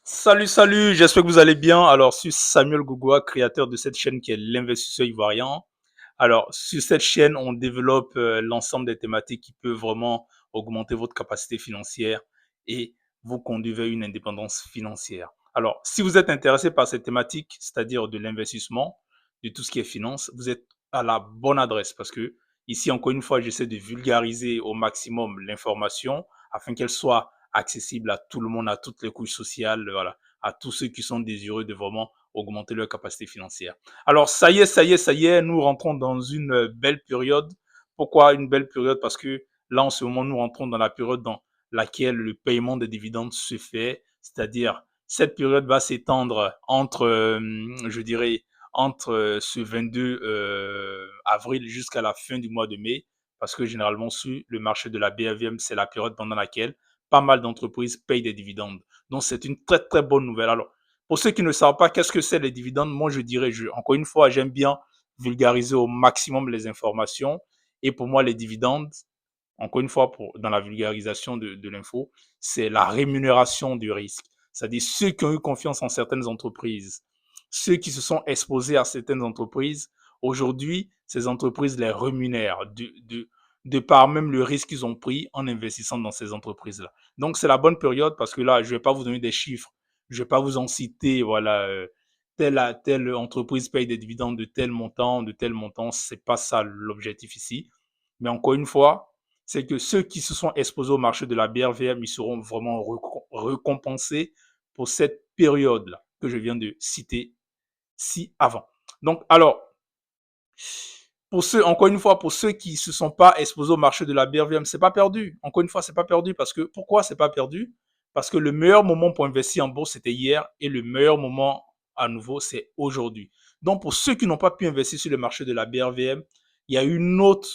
Salut, salut, j'espère que vous allez bien. Alors, je suis Samuel Gougoua, créateur de cette chaîne qui est l'investisseur ivoirien. Alors, sur cette chaîne, on développe l'ensemble des thématiques qui peuvent vraiment augmenter votre capacité financière et vous conduire vers une indépendance financière. Alors, si vous êtes intéressé par cette thématique, c'est-à-dire de l'investissement, de tout ce qui est finance, vous êtes à la bonne adresse parce que ici, encore une fois, j'essaie de vulgariser au maximum l'information afin qu'elle soit accessible à tout le monde, à toutes les couches sociales, voilà, à tous ceux qui sont désireux de vraiment augmenter leur capacité financière. Alors, ça y est, nous rentrons dans une belle période. Pourquoi une belle période? Parce que là, en ce moment, nous rentrons dans la période dans laquelle le paiement des dividendes se fait, c'est-à-dire cette période va s'étendre entre, je dirais, entre ce 22 avril jusqu'à la fin du mois de mai, parce que généralement, sur le marché de la BRVM, c'est la période pendant laquelle pas mal d'entreprises payent des dividendes. Donc, c'est une très, très bonne nouvelle. Alors, pour ceux qui ne savent pas qu'est-ce que c'est les dividendes, moi, je dirais, encore une fois, j'aime bien vulgariser au maximum les informations. Et pour moi, les dividendes, encore une fois, dans la vulgarisation de l'info, c'est la rémunération du risque. C'est-à-dire ceux qui ont eu confiance en certaines entreprises, ceux qui se sont exposés à certaines entreprises, aujourd'hui, ces entreprises les rémunèrent de par même le risque qu'ils ont pris en investissant dans ces entreprises-là. Donc, c'est la bonne période parce que là, je ne vais pas vous donner des chiffres, je ne vais pas vous en citer, voilà, telle entreprise paye des dividendes de tel montant, c'est pas ça l'objectif ici. Mais encore une fois, c'est que ceux qui se sont exposés au marché de la BRVM, ils seront vraiment récompensés pour cette période-là que je viens de citer ci avant. Donc, alors, pour ceux, encore une fois, pour ceux qui ne se sont pas exposés au marché de la BRVM, c'est pas perdu. Encore une fois, c'est pas perdu parce que, pourquoi c'est pas perdu? Parce que le meilleur moment pour investir en bourse, c'était hier et le meilleur moment à nouveau, c'est aujourd'hui. Donc, pour ceux qui n'ont pas pu investir sur le marché de la BRVM, il y a une autre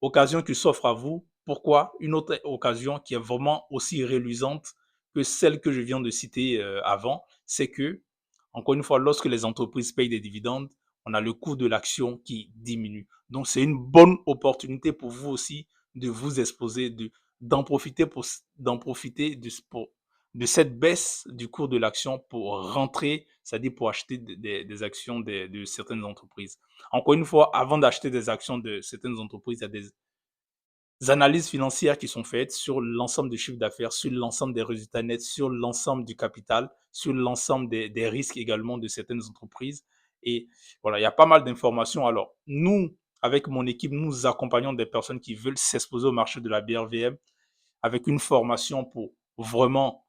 occasion qui s'offre à vous. Pourquoi? Une autre occasion qui est vraiment aussi reluisante que celle que je viens de citer avant, c'est que, encore une fois, lorsque les entreprises payent des dividendes, on a le coût de l'action qui diminue. Donc, c'est une bonne opportunité pour vous aussi de vous exposer, d'en profiter de cette baisse du cours de l'action pour rentrer, c'est-à-dire pour acheter des actions de certaines entreprises. Encore une fois, avant d'acheter des actions de certaines entreprises, il y a des analyses financières qui sont faites sur l'ensemble du chiffre d'affaires, sur l'ensemble des résultats nets, sur l'ensemble du capital, sur l'ensemble des risques également de certaines entreprises. Et voilà, il y a pas mal d'informations. Alors, nous, avec mon équipe, nous accompagnons des personnes qui veulent s'exposer au marché de la BRVM avec une formation pour vraiment